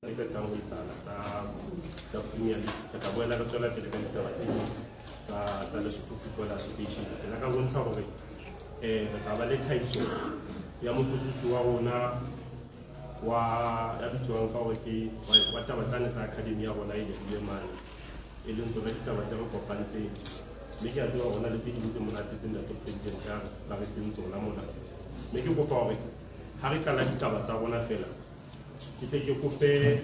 Eka tang ho etsala tsa Premier League ka boela ka tswela pele ka ditaba tsa Lesotho Football Association ke la ka bontsha hore re tla ba le tlhahiso ya motlotlisi wa rona ya bitswang ka hore ke wa taba tsane tsa academy ya rona e le mane e leng tsona ditaba tse re kopantseng mme ke a tseba hona le tse ding tse monate tse ntate president ya ba re tseng tsona mona mme ke kopa hore ha re qala ditaba tsa rona fela ke kope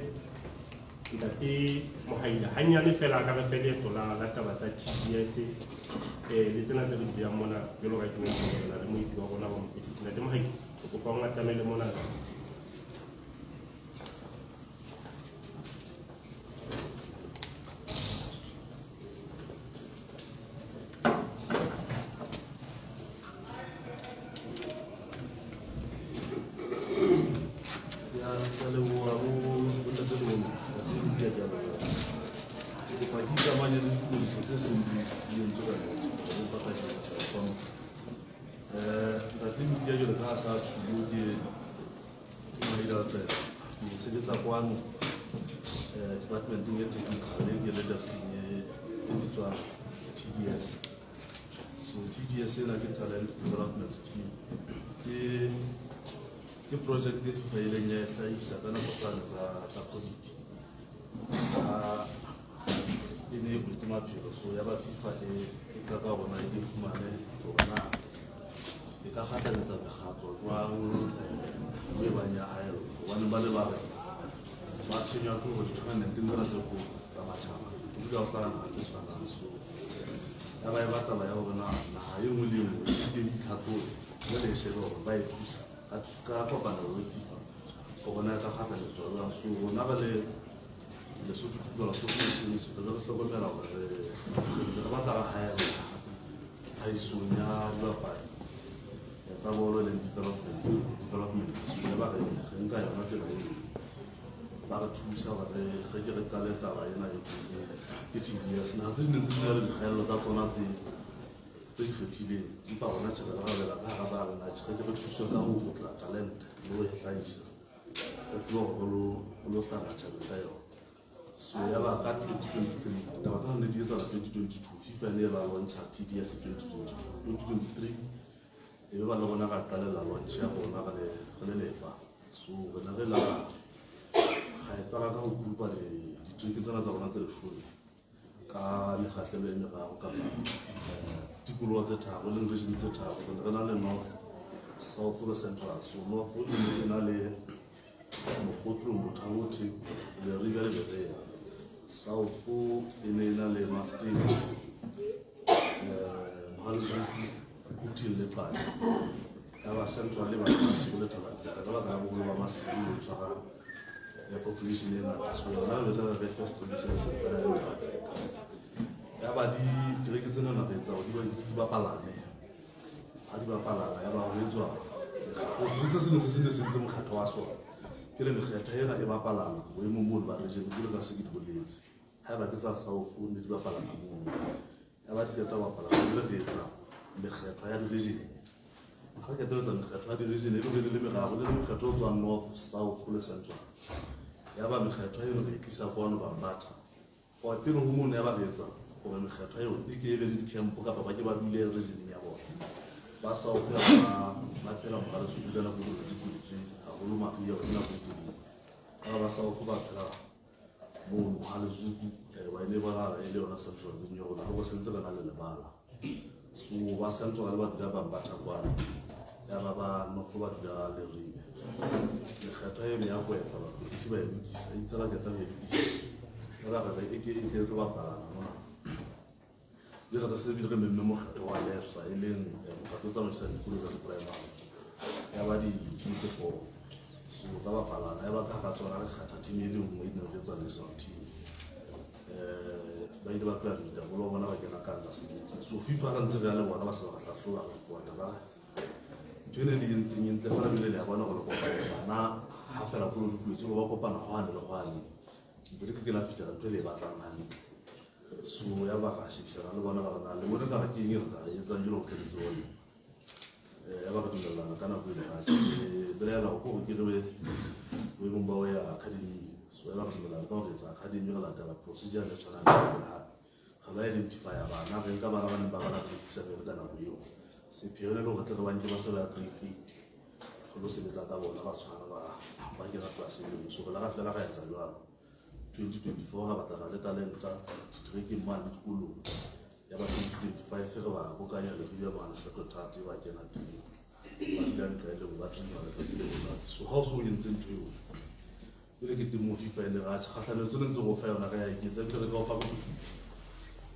ntate Mohaila hanyane fela ka re fe leeto la taba tsa TDS le tsena tse re di yang mona jwalo ka ke le moipi wa rona wa mokwetlisi ntate Mohaila ke kopa o ngatamele mona. Department in technical leaders in TDS. So TDS is a talent development scheme. The project is failing a certain plans are committee. In a with my people, so you have a FIFA a Kagawa money for now. The Kahatan of the heart or round we were near one by the Marching your group to turn and do not of Samachama. You go far at this one. So, have I got my own now? You will you tattoo. Let me say, oh, by Tusa. At Scarpa and FIFA. Overnight, a hazard to run. So, never the Super Football Association is the local medal. The Mata has Taisunya, Lapa. It's already development. So, never can guide nothing. Para tusa ba re ke re ka leta ba ena ke TDS na tse ne tse le kgaelo tsa tsona tse kgethileng empa bona tse re ra ba ba na tse ke re thuso ka ho botla talent le ho hlaisa ka tsho lo sa ga tsa ka yo so ya ba ka 2023 taba tsona ne di etsa 2022 FIFA ne ba launch TDS 2023 e ba le bona ka qalela launch ya bona ka le lefa so re na re la para ka ho grupa le ditweke tsena tsa bona tse le shole ka mekgahlelo e meraro ka tikoloho tse tharo le region tse tharo re na le North, South le Central so North e na le Mokgotlo, Mothamothi le River Berea South e na le Mafting Mhalzuku Kutil le Pati aba Central le ba le Tabatsi ka ba ka bo ba masimo le tsara la population in so now the first conditions ya ba di direke tsena na betsa di ba palane ha di ba palana ya ba ho etswa o se se ntse mokgatho wa sona ke le mekgetho ena e ba palana o e mo ba region di ka se di boletse ha ba ke tsa South ne di ba palana mo ya ba di ka ba palana di betsa mekgetho ya region ha ke tloetsa mekgetho ya region e le meraro le mekgetho tswa North, South le Central ya ba mekgetho eo re tlisa bona ba batla o a pele ho mona ya ba betsa gore mekgetho eo e ke ebe le camp ka ba ke ba dule region ya bona ba sa o ba phela mo gare se dula go di kutse ha go lo maria o na go di ba sa o ba phela mo ha le zuku wa ile ba ra ile ona sa tlo le nyola go sentse ba na le lebala so ba sentse ba dira ba batla kwa ya ba no go ba dira le ribe le kgetho e ne ya go etsa ba ke se ba edisa e tsela ke ta e edisa ra ga e ke re ba bala mona le ra se bi re me mo kgetho wa le sa e leng mokgatlo tsa motsa dikolo tsa primary ya ba di tshitse for so tsa ba bala ya ba ka tsona re kgetha team e le nngwe e ne re tsa le so team ba ile ba plan di bolo bona ba kena ka nda se so FIFA ra ntse re le bona ba se ba hlahloba go bona ba jene di ntseng ntle fela bile le ya bona go bana ha fela go lo ditso ba kopana go ane le go ane ntse ke la fitla ntse le batlang hantle so ya ba ga shipsana le bona ba na le bona ka ke eng re etsa dilo ke le tsone ya ba ka dumellana ka nako e le ga bele ya go ke re we mo ba ya academy so ba re dumela ka hore etsa academy re latela procedure le tshwana le ha ga ba identify bana re nka bana ba neng ba bana grade 7 ka nako eo sepheo le hore tle re ba nke ba sela grade 8 go lo sebetsa ka bona ba tshwana ba ke ra class le so go la ga fela ga etsa jwalo 2024 ga batla le talenta training man dikolong ya ba 2025 re ba bokanya le bia bana secretary ba kena teng ba dira ka le ba tsena le tsatsi le letsatsi so how so in ntse ntwe ile ke timo FIFA le ga kgatlhano tsone ntse go fa yona ga ya ke tse ke re ka fa go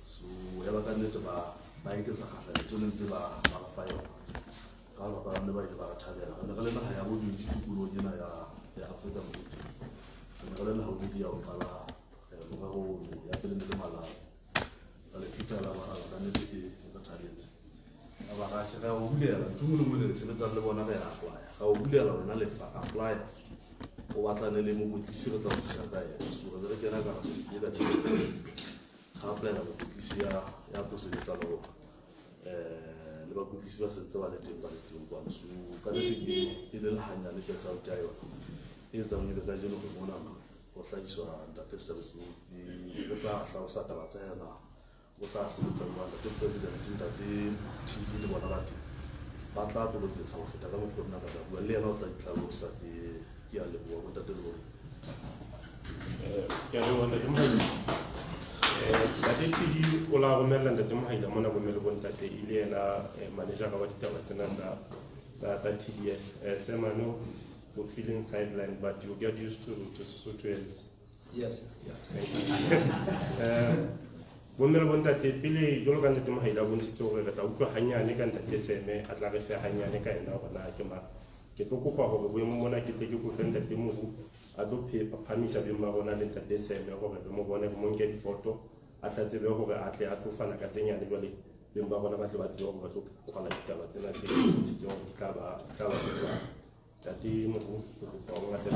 so ya ba ka nnete ba ke tsa kgatlhano tsone ntse ba fa yona ka ba ne ba ke ba thabela ga le na ya bo di dikolo ena ya Afrika Borwa ga le na ho di ya o qala go go ya pele le mala le FIFA la ba ka nnete ke ba thabetse aba ga se ga o bulela ntse mo le sebetsa le bona ga ya apply ga o bulela wena le fa apply o batlane le mo botlisi re tla go thusa ka ena so re kena ka system ka tsela ga apply la botlisi ya go sebetsa le bona le ba botlisi ba sentse ba le teng kwa so ka nnete ke le hanya le ka ka tsa yona e tsa mo le ka jeno go bona go hlaiswa data service mo le tla hlausa taba tsa yona o tla sebetsa le bona ke president ntate TV le bona ba teng ba tla tobetsa go feta ka mo go nna ka bua le yena o tla itlhalosa ke ya le bua go tate le ke a le bona ntate TV o la romela ntate Mohaila mona go mele go ntate ile yena manager wa ditaba tsena tsa TDS semano for feeling sidelined, but you get used to as yes. Bonne bontate pele jolo ka ntate Mohaila bo ntse gore re tla utlwa hanyane ka ntate Seme a tla re fe hanyane ka ena bona ke ma ke tlo kopa gore bo mo mona ke tle ke go fenda te mohu a tlo phamisa be mabona le ntate Seme gore be mo bona mo nke di photo a tla tsebe gore a tle a tlo fana ka tsenyane jwale be ba bona ba tle ba tsebe gore ba tlo kwala ditaba tsena tse ntse go tla ba tswa tati mohu go ba mo ngata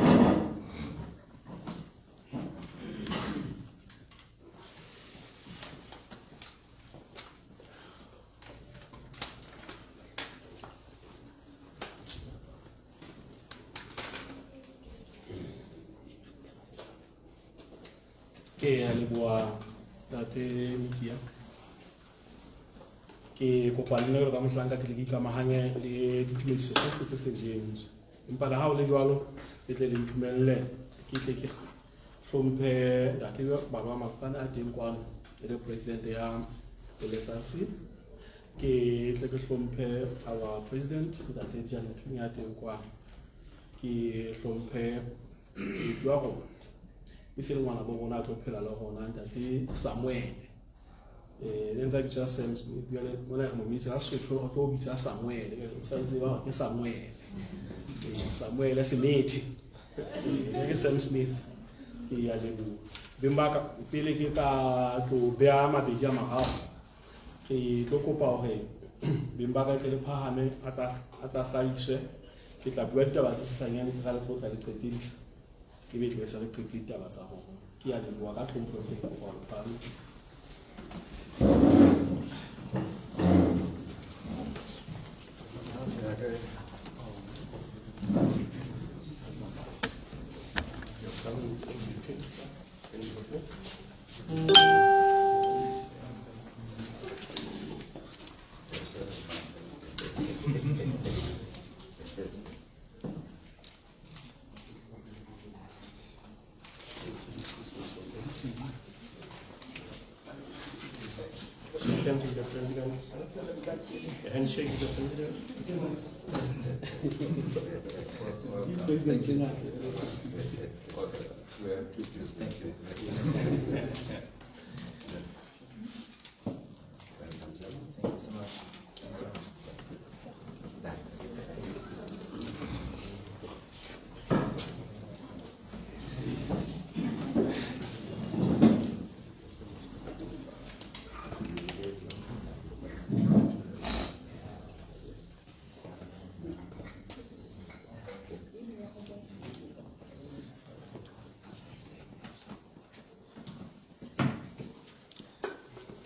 Ke a leboa tate Media ke kopane le ka mohlanka ke le ikamahanye le ditumediso tse se jeng empa la ha o le jwalo le tle le ntumelle ke tle ke hlomphe tate ba mapana a teng kwano le president ya LSRC ke tle ke hlomphe our president tate Jana Thunya a teng kwano ke hlomphe jwa go e se le ngwana bo rona a tlo phela le gona ntate Samuel le ntse ke tsa Sam Smith ya le mona re mo bitsa a sotho go tlo bitsa Samuel o sa tseba ke Samuel Smith ke Sam Smith ke ya le bembaka pele ke ka tlo bea mabedi a marao ke tlo kopa hore bembaka tle le phahame a tla hlaise ke tla bua ditaba tse sanyane ka le tlo tla le qetedisa ke be tle sa re qetedi taba tsa go ke ya le bua ka tlhompho tse go go phahamisa hands with the president. A handshake with the president.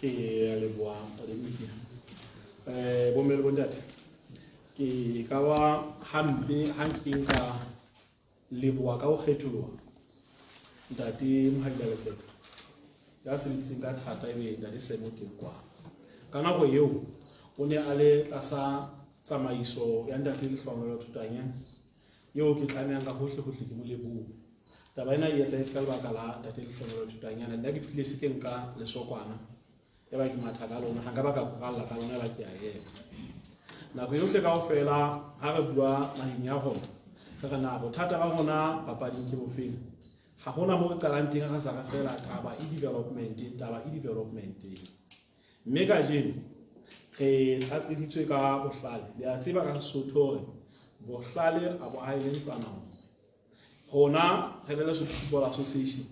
ke le bua le Media bo mele bontate ke ka wa hampe hanking ka le bua ka o kgetholwa ntate Mohadibeletseka ya sebediseng ka thata ebe ntate Semo teng kwa ka nako eo o ne a le tlasa tsamaiso ya ntate Lehloomelo Thutanyana eo ke tlamehang ka hohle ke mo leboha. Taba ena e etsahetse ka lebaka la ntate Lehloomelo Thutanyana. Nna ke file sekeng ka lesokwana ya ba ke matha ka lona ha nka ba ka koralla ka lona ba ke a ema nako yohle kaofela ha re bua naheng ya rona re re na bothata ba rona papading ke bofeng. Ha hona mo re qalang teng ha re sa re fela taba e development mme ka jeno re tlatseditswe ka bohlale le a tseba ka Sesotho hore bohlale a bo haele ntlwanao. Rona re le Lesotho Football Association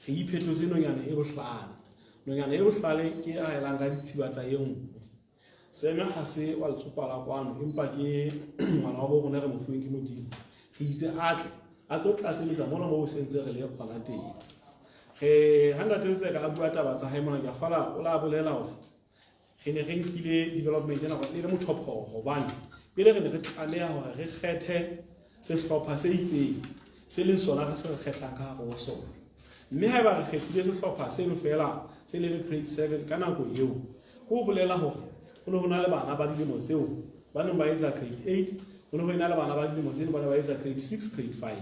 re iphethotse nonyana e bohlale. Nonyana e bohlale ke a haelang ka ditshiba tsa e nngwe. Sena ha se wa letsopa la kwano empa ke ngwana wa bo rona re mo fuweng ke Modimo. Re itse a tlo tlatseletsa mona mo sentse re le kgona teng. Re ha ntate a bua taba tsa hae mona ke a fala o la bolela hore re ne re nkile development ena go le mothopho hobane pele re ne re tlameha hore re kgethe sehlopha se itseng se le sona re se re kgethlang ka hare ho sona. Mme ha ba re kgethile sehlopha seno fela se le grade 7 ka nako eo ho bolela hore ho ne ho na le bana ba dilemo tseo ba neng ba etsa grade 8 ho ne ho na le bana ba dilemo tseo ba etsa grade 6 grade 5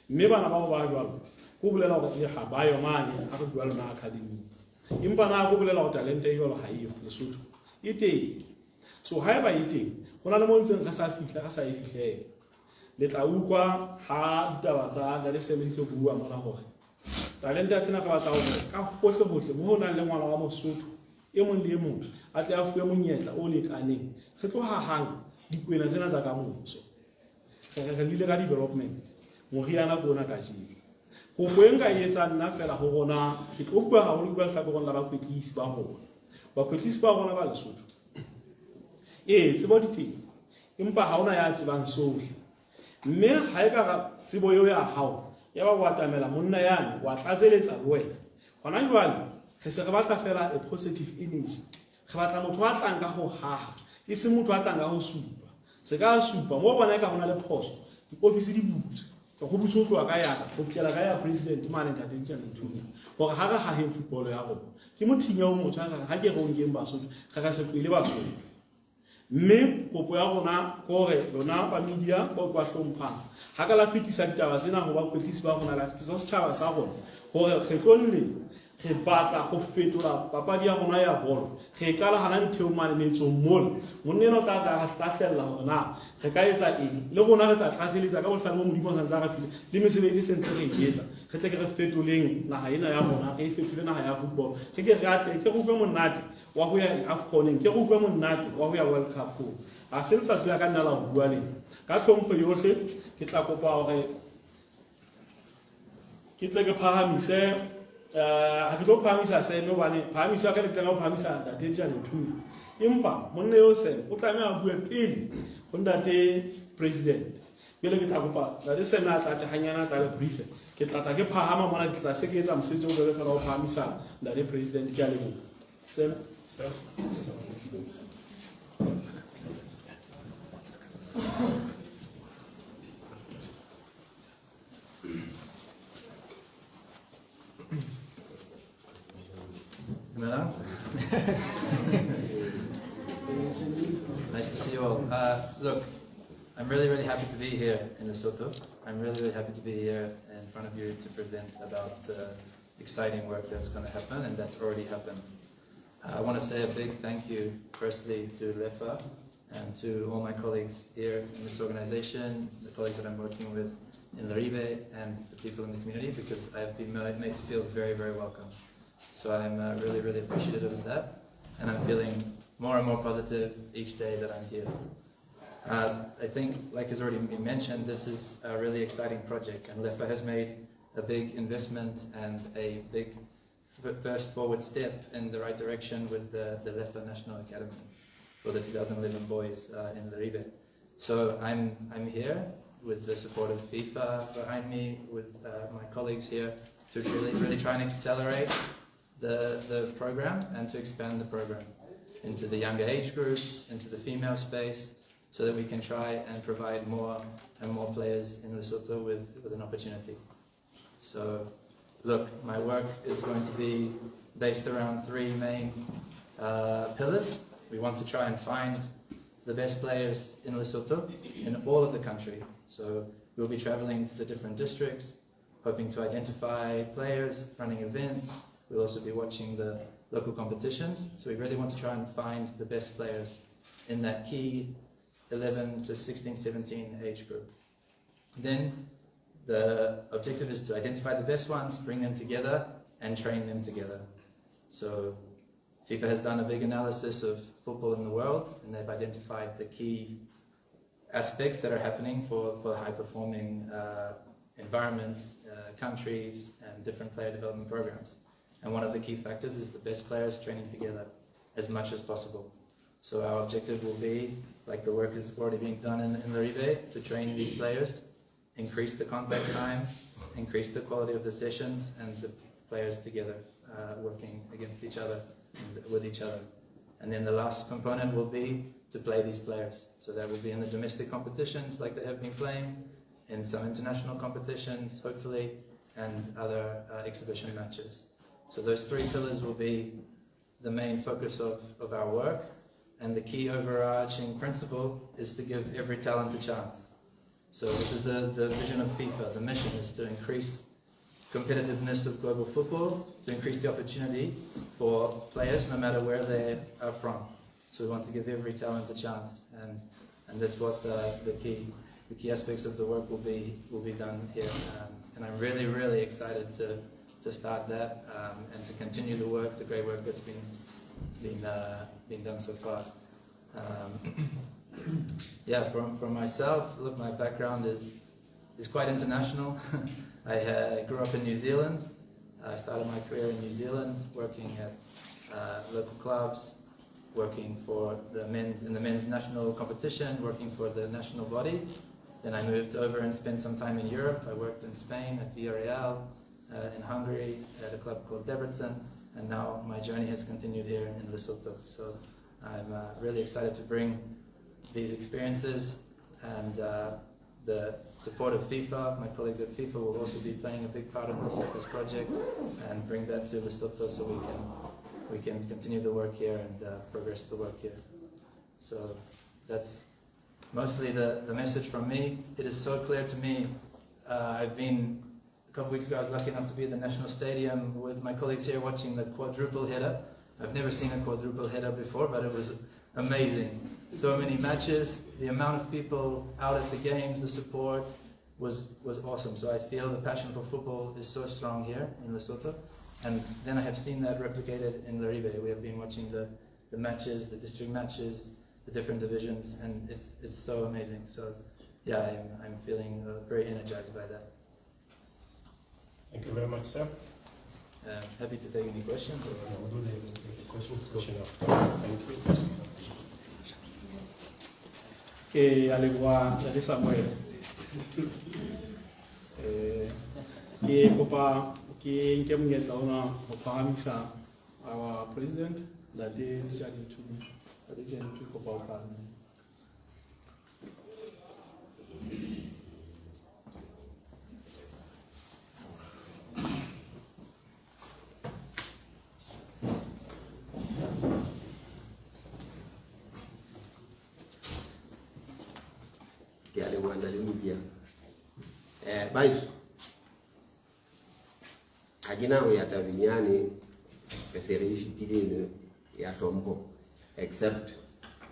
mme bana bao ba jwalo ho bolela hore le ha ba yo mane ha re bua lona academy empa na ho bolela hore talente e jwalo ha e yo Lesotho e teng. So ha eba e teng ho na le mo ntseng re sa e fihlela le tla utlwa ha ditaba tsa ga le seme tlo bua mona hore talente ya tsena ka batla hore ka hohle mo ho nang le ngwana wa Mosotho e mong le e mong a tle a fuwe monyetla o lekaneng. Re tlo hahang dikwena tsena tsa ka moso re lile ka development moriana bona ka jeno go boenga e etsa nna fela ho rona ke tlo bua ha ho bua hlakorong la bakwetlisi ba rona. Bakwetlisi ba rona ba Lesotho tsebo diteng empa ha ona ya tsebang sohle mme ha e ka tsebo eo ya hao ya ba wa tamela monna yane wa tlatseletsa le wena hona jwale re se re batla fela a positive image. Re batla motho a tlang ka ho haha e se motho a tlang ka ho supa. Se ka supa mo bona ka hona le phoso diofisi di butse ka go butse ho tloa ka yaka go fiela ka ya president mane ntate Ntjane hore ha re haheng football ya rona ke mothinya o motho ha ke re o ngeng Basotho ga ka se pele Basotho. Mme kopo ya rona hore lona ba media ba kwa hlomphang ha ka la fetisa ditaba tsena ho ba kwetlisi ba rona la fetisa setjhaba sa rona hore re tlonne re batla go fetola papadi ya rona ya bolo. Re qala hana ntheo mane metso mole monneno ka hlahlela hore na re ka etsa eng le rona re tla tlatseletsa ka bohlale mo Modimo sa ntse a re file le mesebetsi se ntse re etsa re tle ke re fetoleng naha ena ya rona re fetole naha ya football ke re atle ke go bua monate wa go ya AFCON ke go bua monate wa go ya World Cup a se ntse se ka nna la go bua le ka tlhompho yohle ke tla kopa hore ke tle ke phahamise ha ke tlo phahamisa Seme hobane phahamisa ka le tla go phahamisa ntate Ntjane empa monna yo Seme o tlameha a bue pele ho ntate president pele ke tla kopa ntate Seme a tla hanyana tla le brief ke tla ke phahama mona ke tla se ke etsa mosebetsi o bele fela ho phahamisa ntate president ke a le mo Seme Nice to see you all. Look, I'm really happy to be here in Lesotho. I'm really happy to be here in front of you to present about the exciting work that's going to happen and that's already happened. I want to say a big thank you, firstly, to LEFA and to all my colleagues here in this organization, the colleagues that I'm working with in Laribe and the people in the community, because I've been made to feel very welcome. So I'm really appreciative of that, and I'm feeling more and more positive each day that I'm here. I think, like has already been mentioned, this is a really exciting project, and LEFA has made a big investment and a big first forward step in the right direction with the LEFA National Academy for the 2011 boys in Laribe. So I'm here with the support of FIFA behind me, with my colleagues here, to really try and accelerate the program and to expand the program into the younger age groups, into the female space, so that we can try and provide more and more players in Lesotho with an opportunity. So look, my work is going to be based around three main pillars. We want to try and find the best players in Lesotho, in all of the country. So we'll be traveling to the different districts, hoping to identify players, running events. We'll also be watching the local competitions. So we really want to try and find the best players in that key 11 to 16, 17 age group. Then the objective is to identify the best ones, bring them together, and train them together. So FIFA has done a big analysis of football in the world, and they've identified the key aspects that are happening for high-performing environments, countries, and different player development programs. And one of the key factors is the best players training together as much as possible. So our objective will be, like the work is already being done in Laribe, to train these players, increase the contact time, increase the quality of the sessions, and the players together working against each other and with each other. And then the last component will be to play these players. So that will be in the domestic competitions like they have been playing, in some international competitions, hopefully, and other exhibition matches. So those three pillars will be the main focus of our work. And the key overarching principle is to give every talent a chance. So this is the vision of FIFA. The mission is to increase competitiveness of global football, to increase the opportunity for players no matter where they are from. So we want to give every talent a chance, and that's what the key aspects of the work will be done here. And I'm really, really excited to start that and to continue the work, the great work that's been done so far. Yeah, from myself, look, my background is quite international. I grew up in New Zealand. I started my career in New Zealand, working at local clubs, working for the men's national competition, working for the national body. Then I moved over and spent some time in Europe. I worked in Spain at Villarreal, in Hungary at a club called Debrecen, and now my journey has continued here in Lesotho. So I'm really excited to bring these experiences and the support of FIFA. My colleagues at FIFA will also be playing a big part in this project, and bring that to Lesotho so we can continue the work here and progress the work here. So that's mostly the message from me. It is so clear to me. A couple of weeks ago I was lucky enough to be at the National Stadium with my colleagues here watching the quadruple header. I've never seen a quadruple header before, but it was amazing. So many matches, the amount of people out at the games, the support was awesome. So I feel the passion for football is so strong here in Lesotho. And then I have seen that replicated in Laribe. We have been watching the matches, the district matches, the different divisions, and it's so amazing. So yeah, I'm feeling very energized by that. Thank you very much, sir. Happy to take any questions. We'll do the questions session after. Thank you. Ke a leboha Ntate Samuel. Ke kopa ke nke monyetla ona ho phahamisa our president Ntate Richard Mthuli. Ntate Richard Mthuli, kopa ho phahame. Baisu agina o ya tavinyani pesere ifitile ya shombo except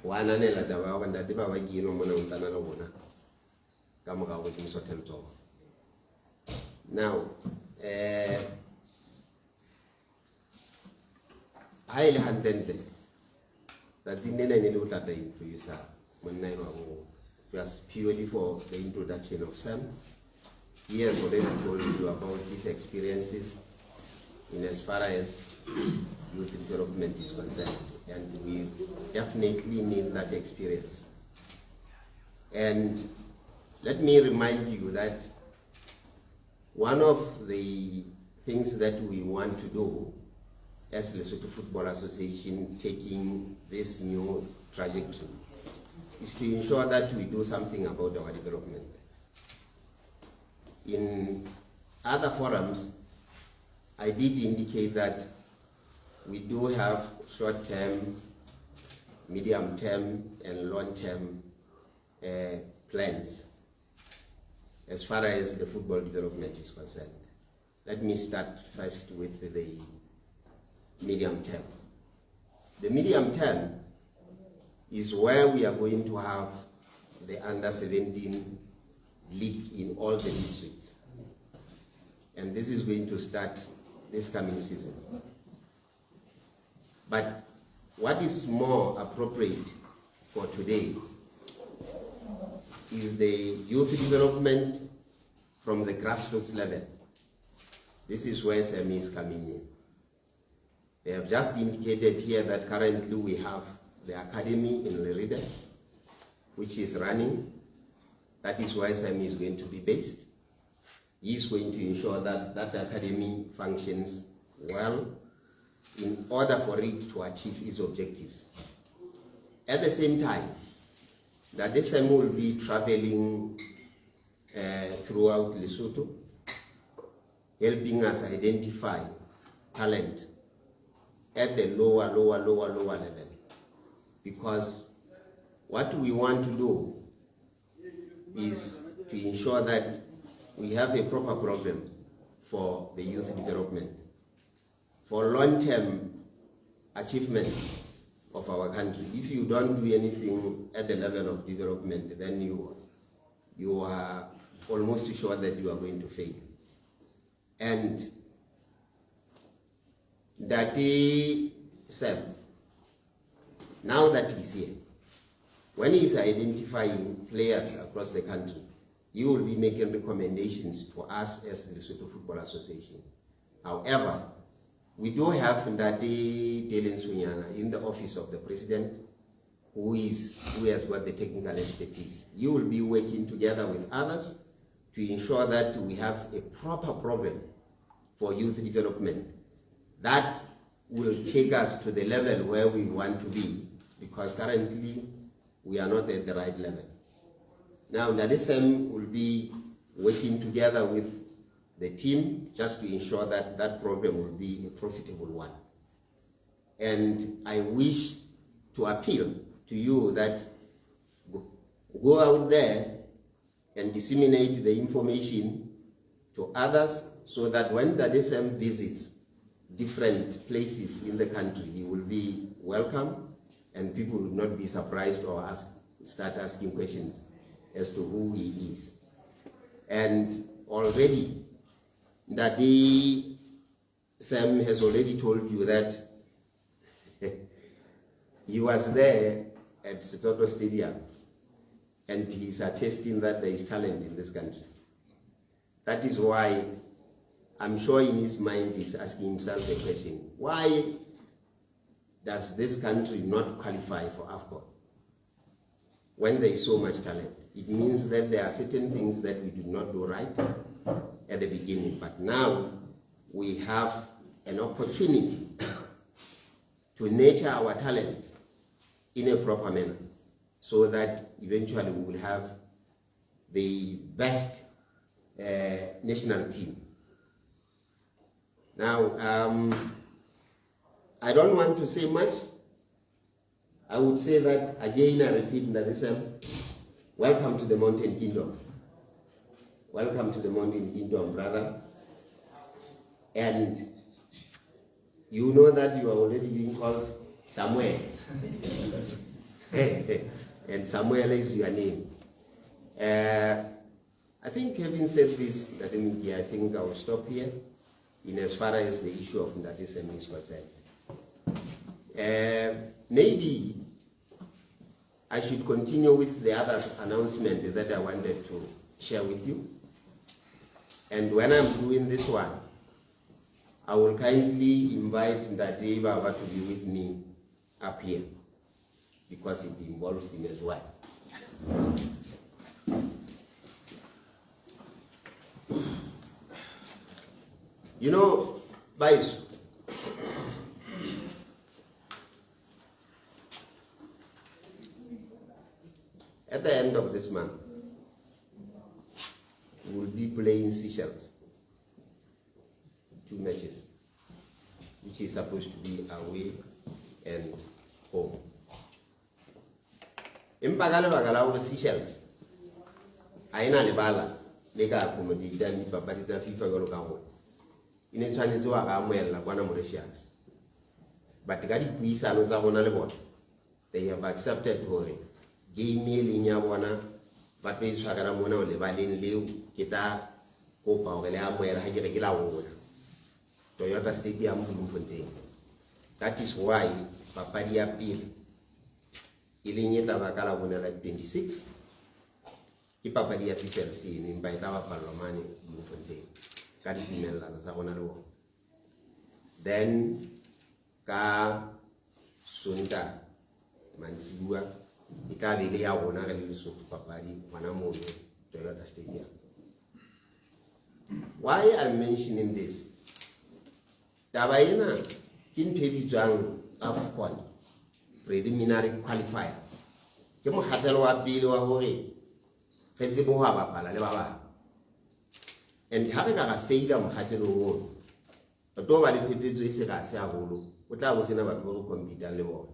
wana ne la dawa wanda diba wagino mona untana lo bona kama ka wetin so telto now aile handende tazinena ne lo tata for you sir monna no just purely for the introduction of Sam. He has already told you about his experiences in as far as youth development is concerned, and we definitely need that experience. And let me remind you that one of the things that we want to do as Lesotho Football Association, taking this new trajectory, is to ensure that we do something about our development. In other forums, I did indicate that we do have short-term, medium-term, and long-term plans as far as the football development is concerned. Let me start first with the medium term. The medium term is where we are going to have the under-17 league in all the districts. And this is going to start this coming season. But what is more appropriate for today is the youth development from the grassroots level. This is where SME is coming in. They have just indicated here that currently we have the academy in Lerida, which is running. That is where SME is going to be based. He is going to ensure that that academy functions well in order for it to achieve its objectives. At the same time, that SME will be traveling throughout Lesotho, helping us identify talent at the lower level. Because what we want to do is to ensure that we have a proper program for the youth development, for long-term achievements of our country. If you don't do anything at the level of development, then you are almost sure that you are going to fail. And Dati Seb, now that he's here, when he's identifying players across the country, he will be making recommendations to us as the Lesotho Football Association. However, we do have Ndati Delen Sunyana in the office of the president, who has got the technical expertise. He will be working together with others to ensure that we have a proper program for youth development that will take us to the level where we want to be, because currently we are not at the right level. Now, NADSM will be working together with the team just to ensure that that program will be a profitable one. And I wish to appeal to you that go out there and disseminate the information to others so that when NADSM visits different places in the country, he will be welcome and people will not be surprised or start asking questions as to who he is. And already, Ndadi Sam has already told you that he was there at Sototo Stadium and he's attesting that there is talent in this country. That is why I'm sure in his mind he's asking himself a question: why does this country not qualify for AFCON when there is so much talent? It means that there are certain things that we did not do right at the beginning, but now we have an opportunity to nurture our talent in a proper manner so that eventually we will have the best national team. Now, I don't want to say much. I would say that, again, I repeat, Ndadisem, welcome to the Mountain Kingdom. Welcome to the Mountain Kingdom, brother. And you know that you are already being called Samuel. And Samuel is your name. I think having said this, I think I will stop here in as far as the issue of Ndadisem is concerned. Maybe I should continue with the other announcement that I wanted to share with you. And when I'm doing this one, I will kindly invite Ndadi Baba to be with me up here, because it involves him as well. You know, Baisu, at the end of this month, we will be playing Seychelles. 2 matches. which is supposed to be away and home. Impagale bagala over Seychelles. Aina lebala lega accommodate dan papadi za FIFA go ka ho. Ine tshwanetse wa ga amoella kwana Mauritius. But gadi puisano za bona le bona. They have accepted hore game le nya bona ba tlo itshwara mona o le baleng leo ke ta kopa hore le amoela ha ke la bona. Toyota Stadium Bloemfontein. That is why papadi ya pele ileng etla baka la bona 26 ke papadi ya Seychelles ni mpa etla bapalwa mane Bloemfontein ka ditumellano tsa bona le bona. Then ka Sonta mantsibua e tla be le ya bona re le Lesotho papadi bona mo Toyota Stadium. Why I'm mentioning this? Taba ena ke ntho e bitswang AFCON preliminary qualifier. Ke mokgatelo wa pele wa hore re tsebe ho bapala le ba bang. And ha re ka ra faila mokgatlelong ono, re tlo ba le phephetso e serase haholo, o tla bo sena batho ba re compete le bona.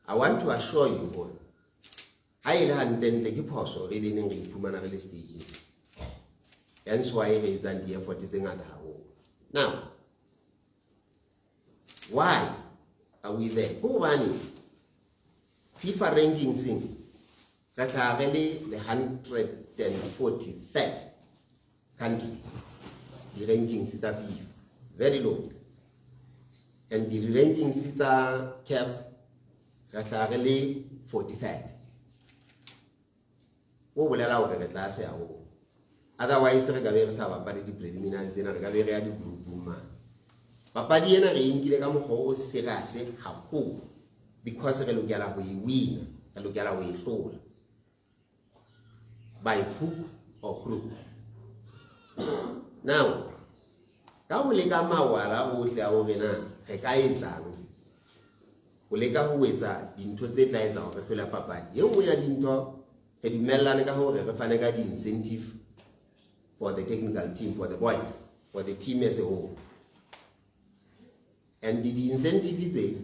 I want to assure you hore ha ile hantle ke phoso re beneng re iphumana re le stages. Hence why re etsang di effort tse ngata haholo. Now, why are we there? Go on. FIFA rankings in that are really the 143rd country. The rankings is a FIFA very low, and the rankings is a CAF that are really 43rd. What will allow the class here? Otherwise, we can have a preliminaries and a group man. Papadi ena re inkile ka mokgwa o serase haholo because re lokela ho e win, re lokela ho e hlola by hook or crook. Now, ka ho leka mawala ohle a hore na re ka etsang ho leka ho etsa dintho tse tla etsa hore re hlola papadi. E nngwe ya dintho re dumellane ka hore re fane ka di-incentive for the technical team, for the boys, for the team as a whole. And the incentive is a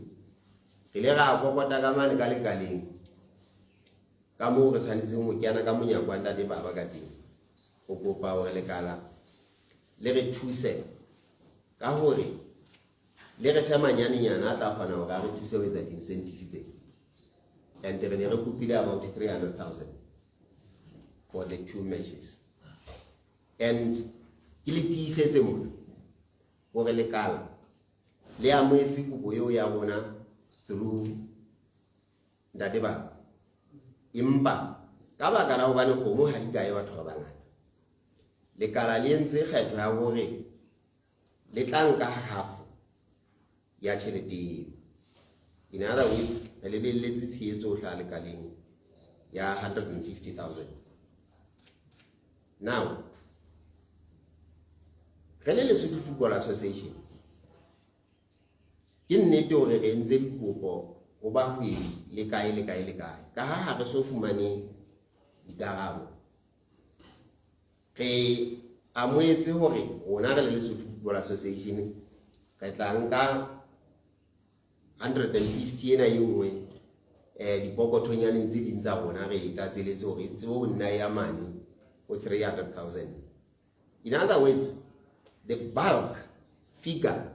Hilera Popota Gaman Galigaling Kamu Sanizum Kiana Kamunya Wanda de Babagati Opo Power Legala Lere Tuse Kahori Lere Famanyani Yanata Panagari Tuse with that incentive. And the Venera Pupila about 300,000 for the 2 matches. And Kiliti says the moon for the Lekala. Le amwetsi kubo yo ya bona through ndadeba impa ka baka la ho bane khomo ha di gae batho ba bangata le kala le ntse kgetho ya hore le tlanka half ya tšhelete. In other words, le lebelletse tshehetso o tla le kaleng ya 150,000. Now, re le Lesotho Football Association ke nnete hore re ntse dikopo ho bahwebi le kae ka ha re so fumane dikarabo. Re amoetse hore rona re le Lesotho Football Association re tla nka 150 ena e nngwe dipokotonyane tse ding tsa rona re tlatseletse hore tsebo ho nna ya mane ho 300,000. In other words, the bulk figure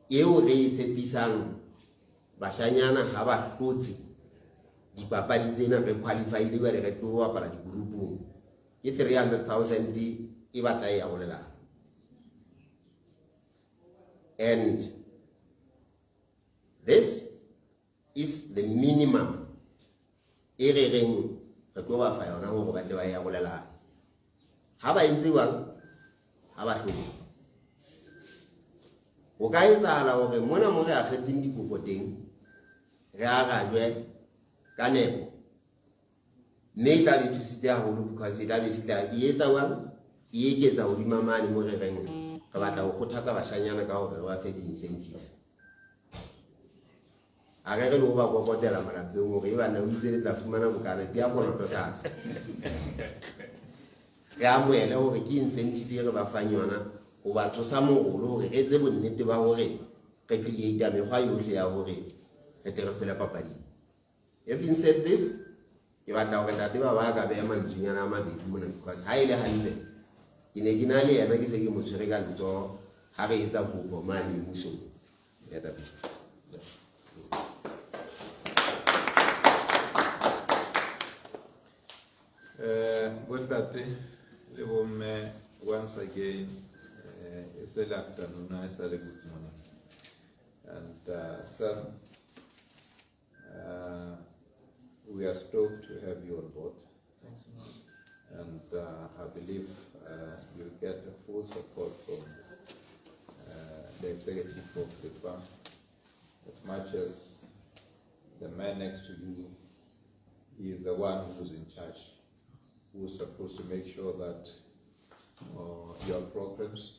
eo re tshepisang bashanyana ha ba hlotse dipapadi tsena re qualified ba re tlo bapala digroupung ke 300,000 e batla ya holela. And this is the minimum e re reng re tlo ba fa yona hore ba tle ba ya holela. Ha ba entse wang ha ba hlotse o ka etsahala hore mona mo re a kgetseng dikopo teng re a rajwe ka nepo mme e tla be thusitse haholo because e tla be fihla e etsa wang e eketsa hodima mane mo re reng re batla ho kgothatsa bashanyana ka hore re ba fe di-incentive. A re re lo ba kokotela malapeng hore e bana o itse le tla fumana bokana di a koloto sa re amoele hore ke incentive e re ba fang yona o ba tsosa mogolo hore re etse bonnete ba hore re create mekgwa yohle ya hore re tle re fele papadi. Having said this, ke batla hore ntate ba ka beha mantswenyana a mabedi mona, because ha ile hantle ke ne ke na le yena ke se ke mo tshwere ka letsoho ha re etsa kopo mane mmusong ya taba. With that, once again, it's a afternoon, it's a good morning. And sir, we are stoked to have you on board. Thanks so much. And I believe you'll get the full support from the executive of FIFA, as much as the man next to you, he is the one who's in charge, who's supposed to make sure that your programs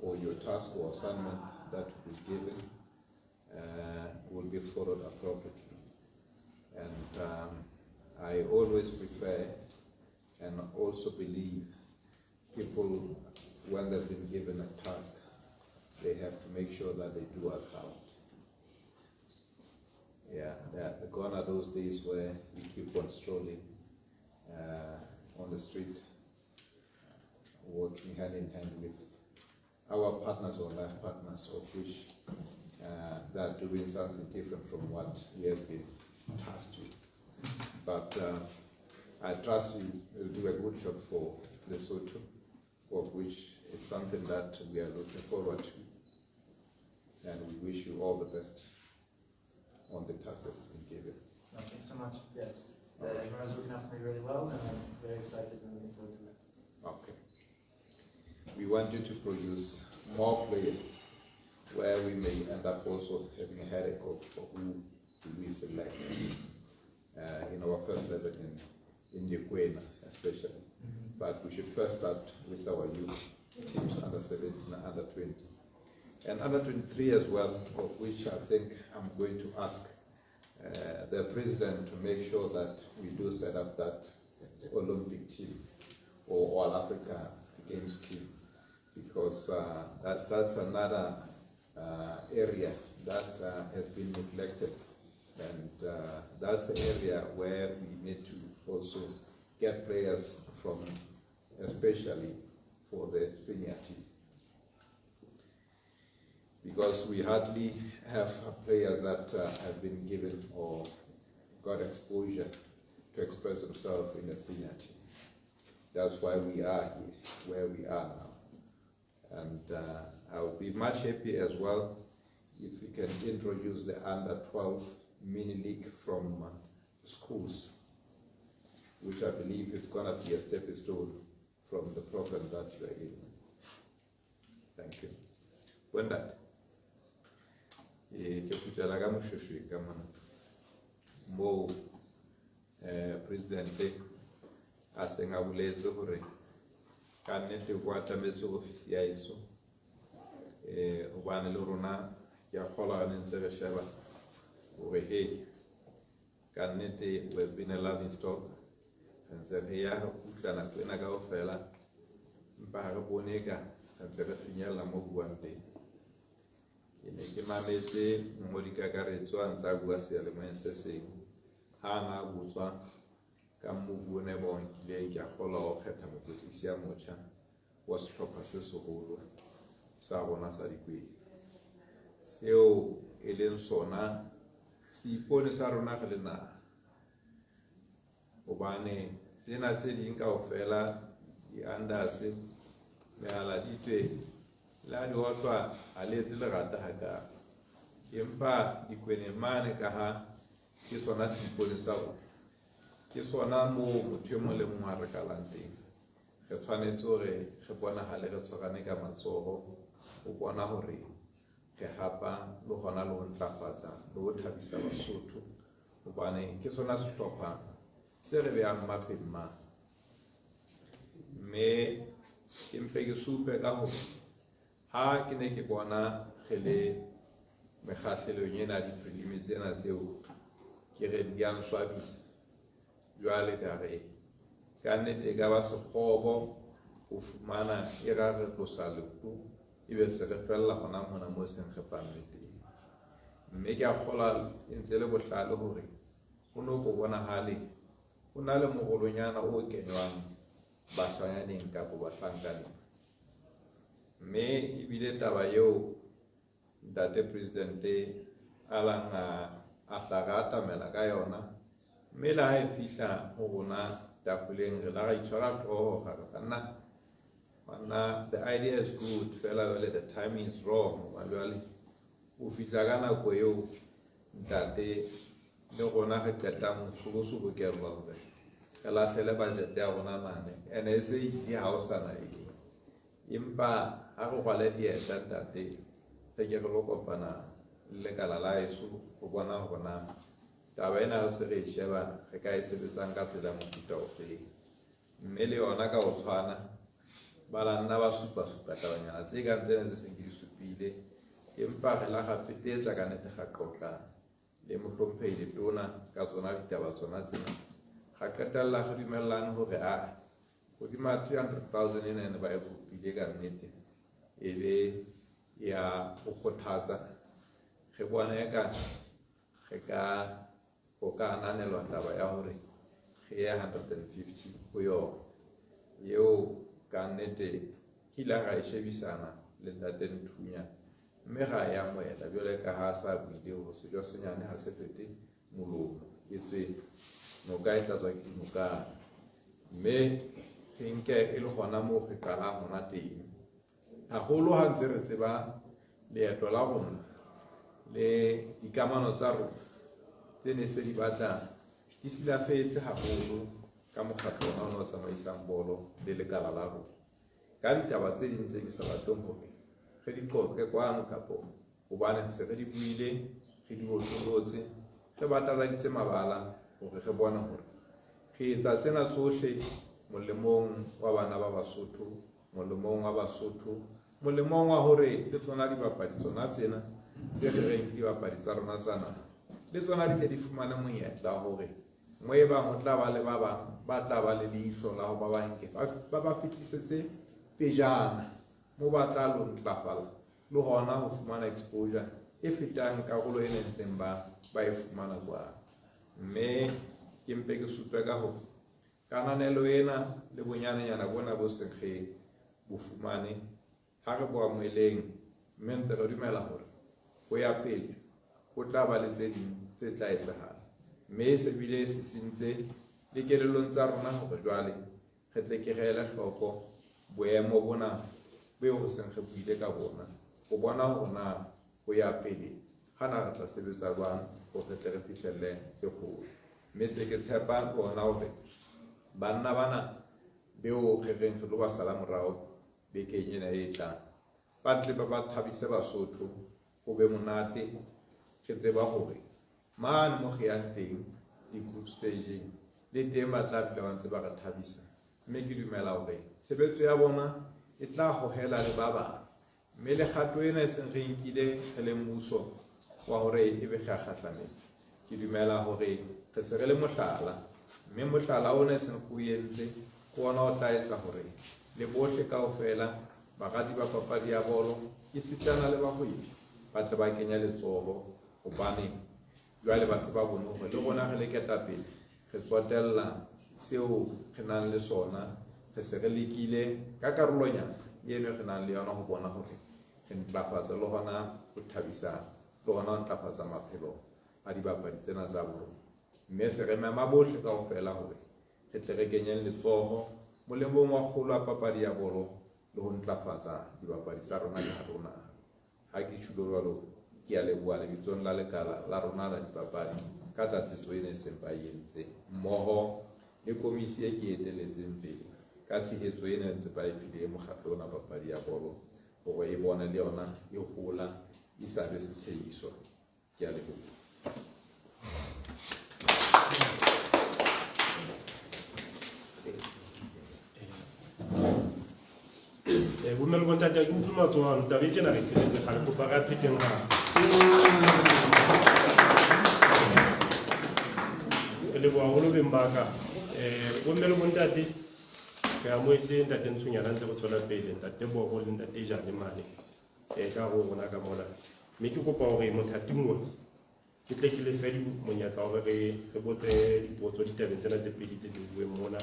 or your task or assignment that will be given will be followed appropriately. And I always prefer and also believe people, when they've been given a task, they have to make sure that they do account. Yeah, gone are those days where we keep on strolling on the street, working hand in hand with our partners or life partners, of which they are doing something different from what we have been tasked with. But I trust you will do a good job for Lesotho, of which is something that we are looking forward to, and we wish you all the best on the task that has been given. No, thanks so much. Yes, everyone's looking after me really well, and I'm very excited and looking forward to that. Okay. We want you to produce more players where we may end up also having a headache of who do we select in our first level in Ukraine especially. But we should first start with our youth teams, under 17 and under 20. And under 23 as well, of which I think I'm going to ask the president to make sure that we do set up that Olympic team or All Africa Games team, because that's another area that has been neglected, and that's an area where we need to also get players from, especially for the senior team, because we hardly have players that have been given or got exposure to express themselves in the senior team. That's why we are here, where we are now. And I would be much happy as well if we can introduce the under-12 mini league from schools, which I believe is going to be a stepping stone from the program that you are in. Thank you. When that, President a seng a boletse gore ka nnete go atametse ofisi ya iso gobane le rona ke a kgolwa ga ntse re sheba gore hey ka nnete we have been a loving stock re ntse re ya go kutla nako ena kaofela empa ga re bone ka re ntse re finyella mo buang teng. Ke ne ke mametse mongodi-kakaretso a ntse a bua seyalemoyeng se seng ha na botswa ka mmuvu o ne ba onkileng ke a kgolwa go kgetha mokwetlisi ya motjha wa setlhopha se segolo sa rona sa Dikwedi, seo e leng sona seipone sa rona re le naha, gobane tsena tse ding kaofela di-unders megaladitwe le a di otlwa a letse lerata hakalo, empa Dikweneng mane ka ha ke sona seipone sa rona, ke sona moo motho e mong le mongwe a re kalang teng. Re tshwanetse gore re bonagale re tshwarane ka matsogo go bona gore re hapa le gona le go ntlafatsa le go thabisa Basotho, gobane ke sona setlhopha se re beyang mapheng mang. Mme ke mpe ke supe ka gore ha ke ne ke bona ge le mekgahlelong ena di-prelimi tsena tseo ke re di a nswabisa, jwale ka re ka nnete e ka ba sekgobo go fumana e ra re tlosa leku ebe se re fella gona mona mo seng re panne teng. Mme ke a kgola e ntse le bohlale hore ho no go bonahale ho na le mogolonyana o kenywang bashwanyaneng kapo bahlankaneng. Mme ebile taba eo Ntate Presidente a lang a hlaga ka yona, mme la ha e fihla ho rona tafoleng re la ra itshwara hlooho ga re banna, the idea is good, fela jwale the timing is wrong. Jwale o fihla ka nako eo ntate le rona re qeta mosusu go kerwa hore re lahlele budget ya rona mane, and e se di ha o sana empa ha go gwale dieta ntate re ke re lo kopana le kala la eso go bona hona taba ena re se re sheba re ka e sebetsang ka tsela mofuta o feng. Mme le yona ka o tshwana ba nna ba supa tabanyana tse ka tsena tse seng di supile, empa re la gapetetsa ka nete ga qotla le mohlompheile tona ka tsona ditaba tsona tsena ga qetella go dumellana hore hodima 300,000 ena ne ba e kopile ka nnete e be ya go kgothatsa ge bona eka ge ka go ka ananelwa taba ya hore ge ya 150 go yona yeo ka nnete hila ga e shebisana le Ntate Nthunya, mme ga ya moela jwale ka ha sa buile ho se jo senyane ha se fete molomo e tswe no ka e tlatswa ke moka. Mme ge nke e le gona mo ge qala gona teng haholo ha ntse re tseba leeto la rona le dikamano tsa rona tse ne se di batla di silafetse haholo ka mokgatlo ona o tsamaisang bolo le lekala la rona ka ditaba tse ding tse di sa batleng hore ge di qoqe kwano kapo hobane se re di buile ge di hotlolotse ge bataladitse mabala hore ge bona hore ge etsa tsena tsohle molemong wa bana ba Basotho, molemong wa Basotho, molemong wa hore le tsona dibapadi tsona tsena tse re reng dibapadi tsa rona tsana le tsona di di fumana monyetla hore moe ba ho tla ba le ba bang ba tla ba le leihlo la ho ba banke ba fetisetse pejana mo ba tla lo ntlafala le hona ho fumana exposure e fetang karolo e nentseng ba e fumana kwa. Mme ke mpe ke supe ka ho kananelo ena le bonyanenyana bona bo sekge bo fumane ha re bo amoeleng, mme ntse re dumela hore go ya pele go tla ba le tse ding tse tla etsahala, mme se bile se sentse le kelellong tsa rona hore jwale re tle ke reele hloko boemo bona beo go seng re buile ka bona go bona hore na go ya pele hana re tla sebetsa jwang go re tle re fihlelle tse kgolo. Mme se ke tshepa bona hore banna bana beo ge reng re lo ba sala morao bekeng ena e tlang ba tle ba thabise Basotho go be monate ke tseba hore man mo ge yang teng di group staging le teng ba tla bile ba ntse ba re thabisa. Mme ke dumela hore tshebetso ya bona e tla hohela le ba bang, mme le kgato ena e seng re nkile re le mmuso wa hore e be ga kgatlamisa ke dumela hore re se re le mohlala, mme mohlala ona e seng go entse go ona o tla etsa hore le bohle kaofela bagadi ba papadi ya bolo e sitana le bahwebi ba tle ba kenya letsoho hobane jwale ba se ba bone hore le rona re le ketapele re tswatella seo re nang le sona, re se re lekile ka karolonyana eno re nang le yona ho bona hore re ntlafatsa le hona ho thabisa le hona ho ntlafatsa maphelo a dibapadi tsena tsa bolo. Mme se re mema bohle kaofela hore re tle re kenyeng letsoho molemong wa kgolo a papadi ya bolo le ho ntlafatsa dibapadi tsa rona le ha rona. Ha ke tsholo jwalo ke a leboha lebitsong la lekala la rona la dipapadi ka tlatsetso ena e seng ba entse mmoho le komisi e ke eteletseng pele ka tshehetso ena ntse ba e file mokgatlo ona papadi ya bolo hore e bona le yona e hola e sa be setshehiso. Ke a leboha. Bomme le bontate ke utlwa matsohong taba e tjena re tshebetse ga le kopa ra pheteng ga ke leboha haholo beng ba ka bomme le bontate ke amoetse Ntate Nthunyana ntse go tswela pele Ntate Bobo le Ntate Jane mane ka go bona ka mola mme ke kopa gore mothati mongwe ke tle ke le fe monyetla gore re botse dipotso ditabeng tsena tse pedi tse di bueng mona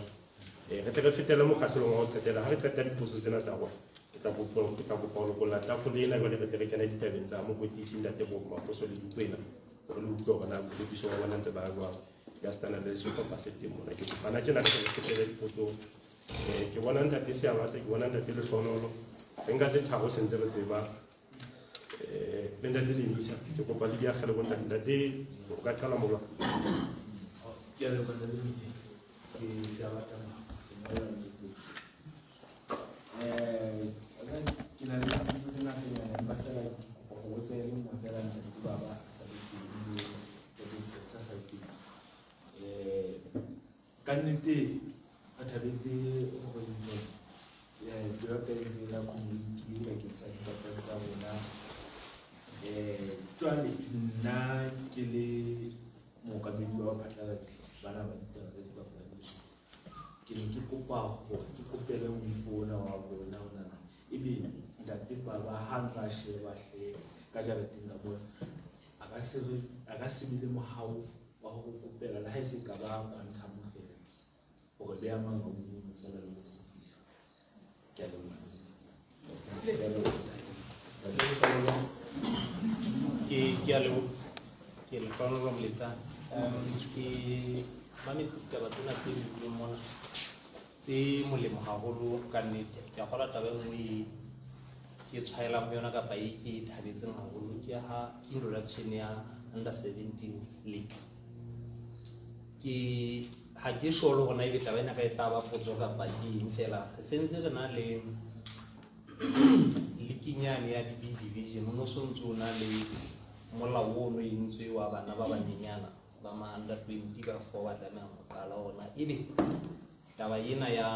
re tle re fetele mokgatlhong wa go qetela ga re qeta dipotso tsena tsa rona ke tla kopa go lokolla tafole ena jwale re tle re kena ditabeng tsa mokwetlisi ntate Mafoso le Dikwena gore le utlwe gore na boikwetliso wa bona ntse ba jwang ya stana le sehlopha se teng mona ke kopana tjena re fetele dipotso ke bona ntate Seabata ke bona ntate Letlonolo re nka tse tharo sentse re tseba le ntate Lenisa ke kopa le diagele go ntate o ka qala molwa ke a leboga ke Seabata ke na le dithuso tse ngata ba tla go tsaya le mo fela nna di baba sa le ke sa sa ke ka nnete a thabetse gore ke ba ka ntse la community le ke sa di baba tsa bona tswale nna ke le mookamedi wa baphatlalatsi bana ba ditaba tsa dipapadi ke ne ke kopa gore ke kopele moifona wa bona ona ebe ntate baba ha ntla sheba hle ka jareteng ka bona a ka se bile mohau wa go kopela le ha e se ka ba kwanta mo fela gore be a mang a mo fela le go fisa ke a leboga ke a le fana ba mletsa ke mametse ditaba tsena tse di buileng mona tse molemo haholo ka nnete ke a gola taba nngwe ke tshwaelang go yona kapa e ke thabetseng haholo ke ha ke introduction ya under 17 league ke ha ke sure gore na e taba ena ka e tla ba potso kapa ke eng fela re sentse re na le lekinyane ya di division o no sontse o na le molao ono entswe wa bana ba banyenyana ba ma under 20 ba 4 ba tlameha go qala ona ebe taba ena ya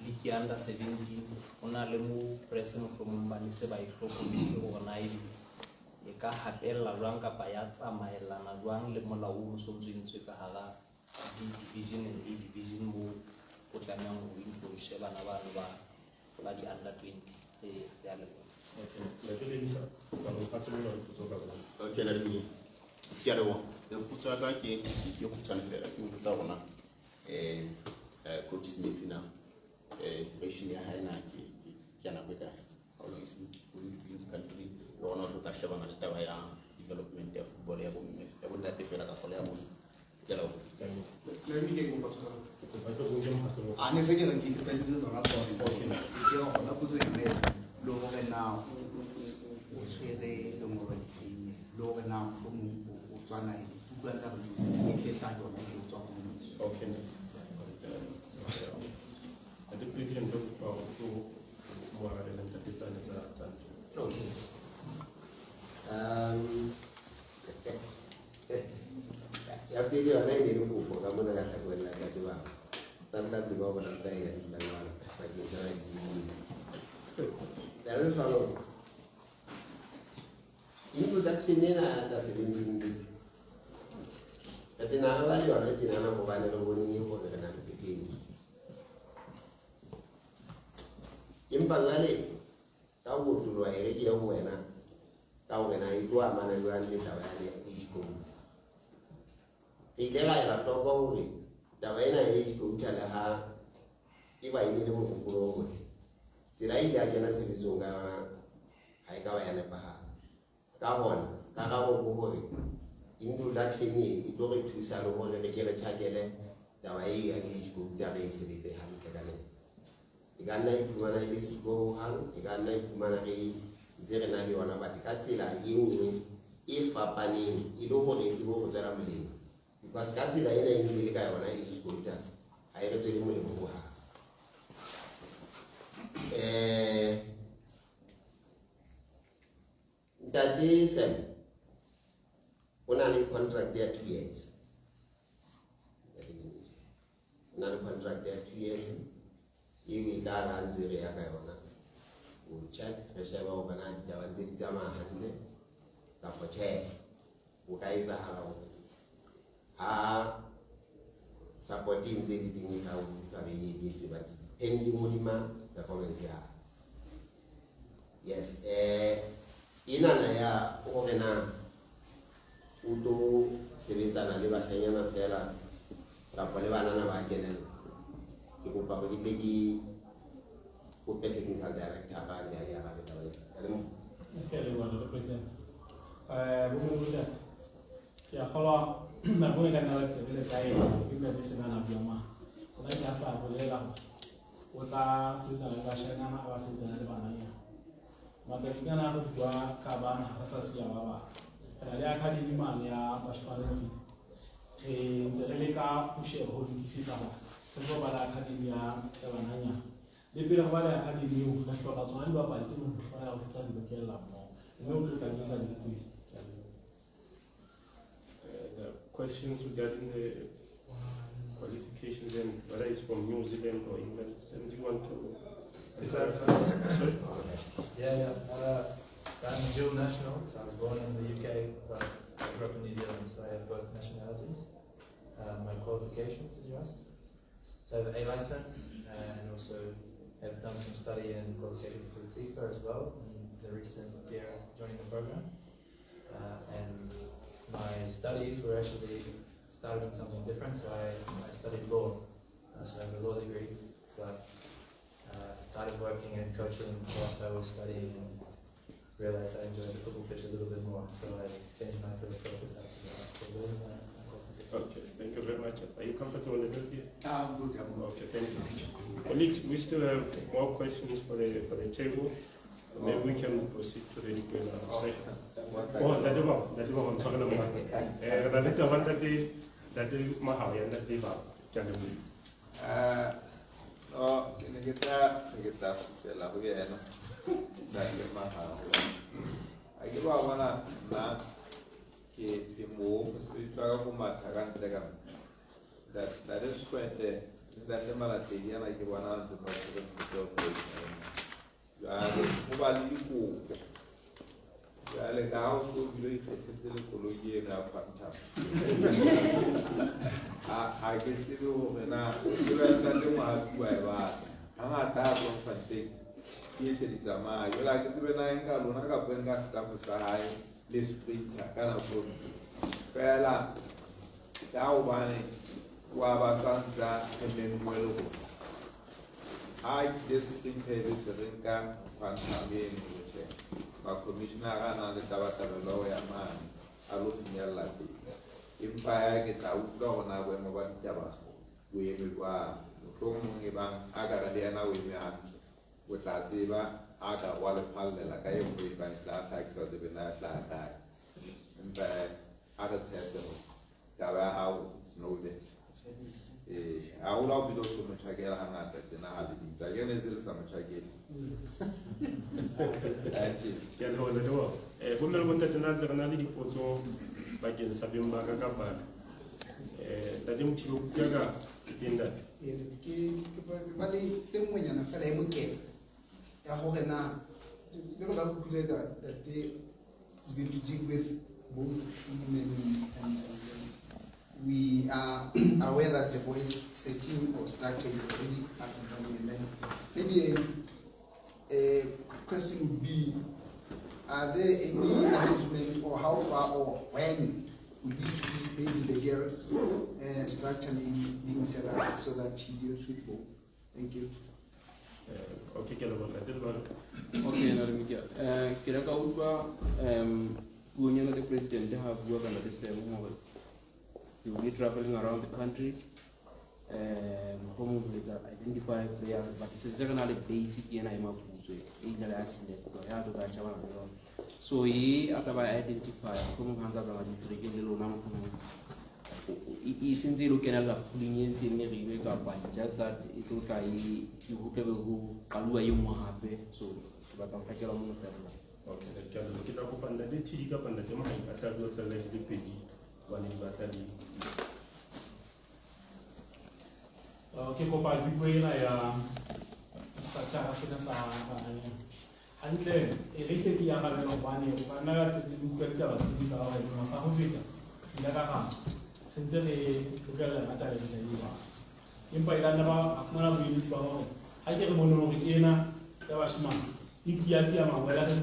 league ya under 17 o na le mo press mohlomong ba le se ba e hlokometse gore na e ka hatella jwang kapa ya tsamaelana jwang le molao o sontse entswe ka hara division and A division mo o tlamehang go introduce bana bano ba di under 20 ya le ntate Lenisa ka go patlola dipotso ka bona okay la di ke a leboga le putsa ka ke go tsana fela ke go tsa rona coach Smith na version ya haina ke yana go ka all is in the country rona go ka sheba na taba ya development ya football ya bomme ya bo ntate fela ka sola ya bomme ke la le mi ke go patsa ba tlo go jeng patlo a ne se ke re ke tsa ditse tsona tsone ke go na go tswe lo go na o tshwere lo mo ba dipine lo go na go mo o tswana e tutlwa tsa go itse ke se tla yona ke tswa go okay ade president do ba go mo ara le ntate tsana tsa okay ya pele yona e ne le kopo ka mona ka tlhakwela ka diba sometimes ba bona ka ya la ngwana ba ke sa di ya le falo introduction ena ka 17 na ba le yona tsena na go bana le bone e go re na le pepeng impa ngale ka go tulwa e re ke go wena ka go wena e tloa mana le bana le taba ya le go e le ga e ra tlhoka gore taba ena e go tsala ha e ba ile le mo go go sila ile a kena sebetsong ka yona ha e ka ba ya nepa ka gona ka ga go gore introduction e tlo re thusa le gore re ke re tšhakele taba e ya go ya re sebetse hantle ka le e ka nna e fumana e le siko hang e ka nna e fumana re ntse re na le yona ba ka tsela e nngwe e fapaneng e le gore e tsebo go tswela molemo because ka tsela ena e ntse le ka yona e go ha e re tswele molemo go ha ntate Sam o na le contract ya 2 years o na le contract ya 2 years e o tla ga ntse re ya ka yona o check re sheba go bana ditaba tse di tsamaya hantle kapa check o ka isa ha supporting tse di ding ka o ka be e tseba pending modima performance ya Yes, ina na ya hore na o tlo sebetsana le bashanyana fela kapa le banana ba kenela. Ke kopa go tle ke kope technical director ba ya ba taba ya. Okay, le bona le present. Bo mo botsa. Ya kgola na go ka nna tse le sai ke le se bana bia ma. Ona ke afa go le la. O tla sebetsana le bashanyana ba sebetsana le banana. Matsatsi kana go bua ka bana ga sa sia ba ba. Re le academy mane ya bashwana le re ntse re le ka push ho dikisetsa ba. Re go ba la academy ya banana. Le pele go ba la academy o ga hloka tsona di bapadi tse mo hloka go tsa di lokela mo. Mme o tlo tla ditsa di kuwi. The questions regarding the qualifications and whether it's from New Zealand or England. Sam, do you want to? Sorry? Yeah. So I'm a dual national. So I was born in the UK, but I grew up in New Zealand, so I have both nationalities. My qualifications, did you ask? So I have an A license and also have done some study and qualifications through FIFA as well in the recent year joining the program. And my studies were actually started in something different, so I studied law. So I have a law degree, but started working and coaching whilst I was studying and realized I enjoyed the football pitch a little bit more, so I changed my career focus after that. So those are my qualifications. Okay, thank you very much. Are you comfortable with it? I'm good. Okay, thank you. Colleagues, we still have more questions for the table. Maybe we can proceed to the section. Oh, that's what I'm talking about. That's the one that they mahal and that they have. No, kita pela ho yena. Da ke mahal. A ke ba bona na ke mo se tsaka go matha ka ntle ka. That is quite that the malate yana ke bona ntse ba se go ya go ba le go ya le ka o so bile ke le koloi na phanta a ke tsebe ho rena ke ba nka le ma bua ba hanga ta go phante ke se di tsama yo la ke tsebe na nka lona ka penga staff sa hae le sprinter kana so pela ta o bane wa ba santa ke mmelo I just think this rinka fantasy which my commissioner and the Tabata lawyer man I look in your life. If I get out go now when about Tabasco, we will go from Agadana with me with that Ziba, Aga Wallet Palme like I am with my flat tax or the Benat attack. And by others have them. Taba out snowed it. I will not be those who much again hang out at the Nahali. I guess it's so much again. Thank you. Can hold the door. Women wanted to answer another also by Jen Sabim Bagaba. The dim to Gaga in that. Bali temwenya na fela emuke ya hore na lo ka kulega that they is going to deal with both women and we are aware that the boys setting or structure is already up and running, and then maybe a question would be, are there any arrangement or how far or when would we see maybe the girls structure being set up so that he deals with both? Thank you. Okay, okay, na le ke reka utlwa buonyana le president ha bua kana le semo hore you will be traveling around the country home with identify players but it's generally basic yana imaputso e ile ya sile ko ya to ka chama no so he ataba identify home hanza ba di treke le lona mo e sentse lo kena la pulling teng e re ka ba just that it will try you go tebe go kalua ye mo hape so ba ka phakela mo teng. Okay, kita ko panda de ti ka panda de mai ata do tla le pedi wani ba ta di. Okay, ko pa di buena ya structure ha sena sa bananya. Antle e re ke ya ba no bane ba na ka di buka ta ba tsi tsa ba mo sa ho feta. Ila ka ka. Ntse le buka la ata le di ba. Empa ila na ba afuna bu units ba ho. Ha ke re bono re ena ya ba shima. itiatia mangwela